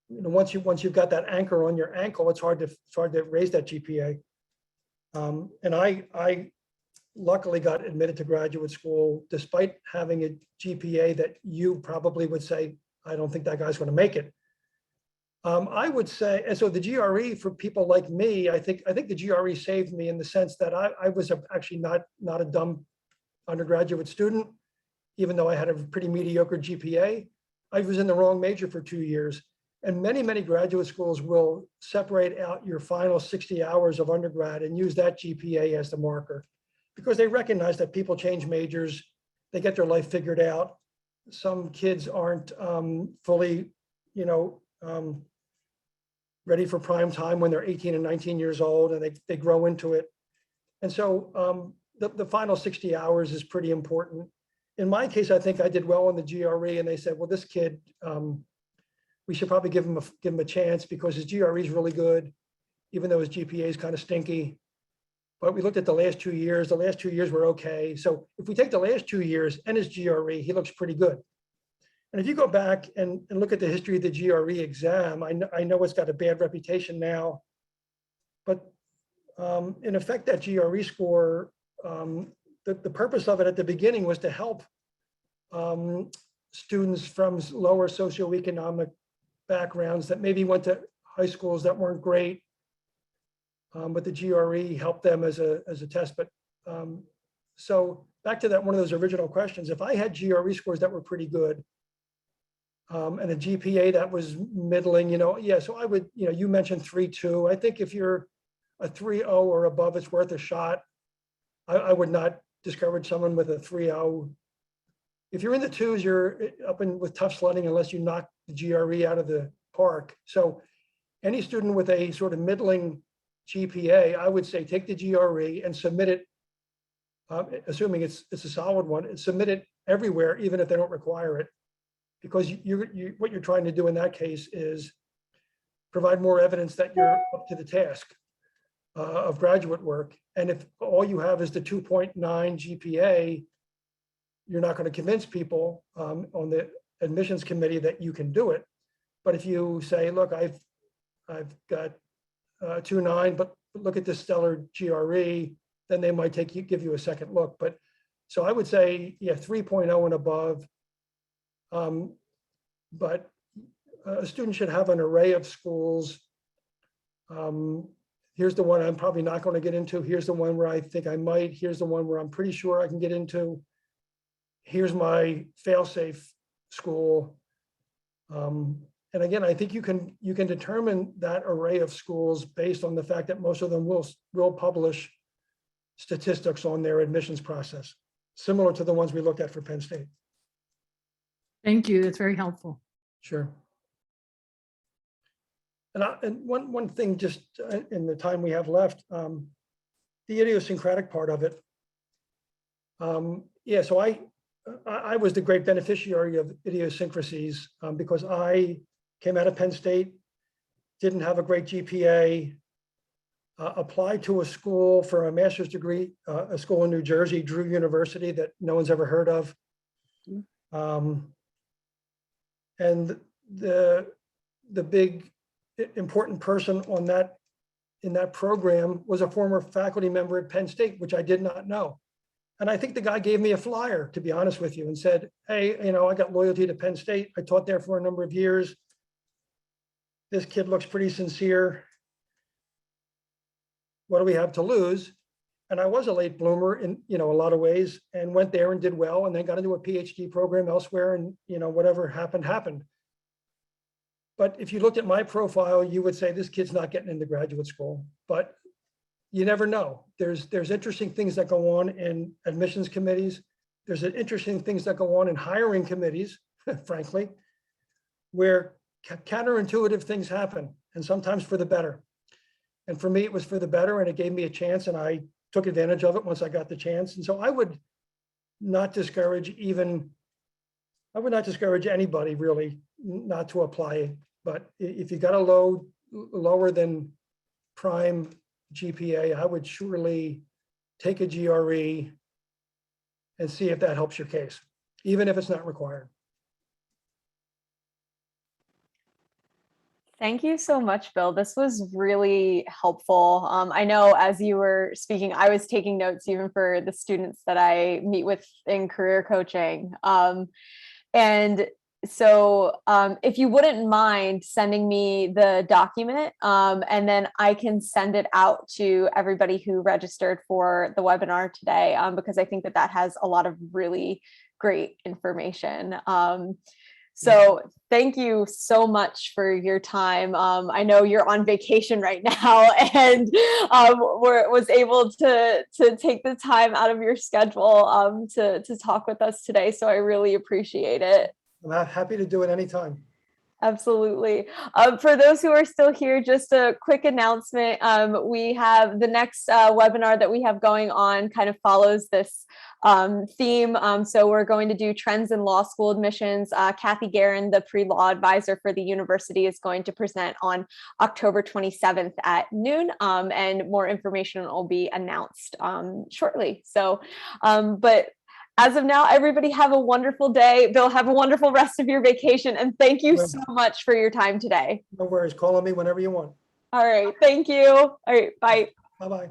once you've got that anchor on your ankle, it's hard to raise that GPA. And I luckily got admitted to graduate school despite having a GPA that you probably would say, I don't think that guy's going to make it. I would say, and so the GRE for people like me, I think the GRE saved me in the sense that I was actually not a dumb undergraduate student, even though I had a pretty mediocre GPA. I was in the wrong major for 2 years. And many graduate schools will separate out your final 60 hours of undergrad and use that GPA as the marker, because they recognize that people change majors, they get their life figured out. Some kids aren't fully, ready for prime time when they're 18 and 19 years old, and they grow into it. And so the final 60 hours is pretty important. In my case, I think I did well on the GRE, and they said, well, this kid, we should probably give him a chance because his GRE is really good, even though his GPA is kind of stinky. But we looked at the last 2 years. The last 2 years were okay. So if we take the last 2 years and his GRE, he looks pretty good. And if you go back and look at the history of the GRE exam, I know it's got a bad reputation now, but in effect, that GRE score, the purpose of it at the beginning was to help students from lower socioeconomic backgrounds that maybe went to high schools that weren't great, but the GRE helped them as a test. But so back to that, one of those original questions, if I had GRE scores that were pretty good, and a GPA that was middling, yeah, so I would, you mentioned 3.2. I think if you're a 3.0 or above, it's worth a shot. I would not discourage someone with a 3.0. If you're in the twos, you're up in with tough sledding unless you knock the GRE out of the park. So any student with a sort of middling GPA, I would say take the GRE and submit it, assuming it's a solid one, and submit it everywhere, even if they don't require it. Because what you're trying to do in that case is provide more evidence that you're up to the task of graduate work. And if all you have is the 2.9 GPA, you're not going to convince people on the admissions committee that you can do it. But if you say, look, I've got 2.9, but look at this stellar GRE, then they might give you a second look. But so I would say, yeah, 3.0 and above. But a student should have an array of schools. Here's the one I'm probably not going to get into. Here's the one where I think I might. Here's the one where I'm pretty sure I can get into. Here's my fail-safe school. And again, I think you can determine that array of schools based on the fact that most of them will publish statistics on their admissions process, similar to the ones we looked at for Penn State. Thank you. That's very helpful. Sure. And one thing, just in the time we have left, the idiosyncratic part of it. Yeah, so I was the great beneficiary of idiosyncrasies because I came out of Penn State, didn't have a great GPA, applied to a school for a master's degree, a school in New Jersey, Drew University, that no one's ever heard of. And the big important person on in that program was a former faculty member at Penn State, which I did not know. And I think the guy gave me a flyer, to be honest with you, and said, hey, I got loyalty to Penn State. I taught there for a number of years. This kid looks pretty sincere. What do we have to lose? And I was a late bloomer in, a lot of ways, and went there and did well, and then got into a PhD program elsewhere, and, whatever happened. But if you looked at my profile, you would say this kid's not getting into graduate school, but you never know. There's interesting things that go on in admissions committees. There's interesting things that go on in hiring committees, frankly, where counterintuitive things happen, and sometimes for the better. And for me, it was for the better, and it gave me a chance, and I took advantage of it once I got the chance. And so I would not discourage even I would not discourage anybody really not to apply, but if you got a lower than prime GPA, I would surely take a GRE and see if that helps your case, even if it's not required. Thank you so much, Bill. This was really helpful. I know as you were speaking, I was taking notes even for the students that I meet with in career coaching. And so if you wouldn't mind sending me the document, and then I can send it out to everybody who registered for the webinar today, because I think that that has a lot of really great information. So thank you so much for your time. I know you're on vacation right now, and was able to take the time out of your schedule to talk with us today. So I really appreciate it. I'm happy to do it anytime. Absolutely. For those who are still here, just a quick announcement. We have the next webinar that we have going on kind of follows this theme. So we're going to do trends in law school admissions. Kathy Guerin, the pre-law advisor for the university, is going to present on October 27th at noon, and more information will be announced shortly. So, but as of now, everybody have a wonderful day. Bill, have a wonderful rest of your vacation. And thank you so much for your time today. No worries. Call on me whenever you want. All right. Thank you. All right. Bye. Bye-bye.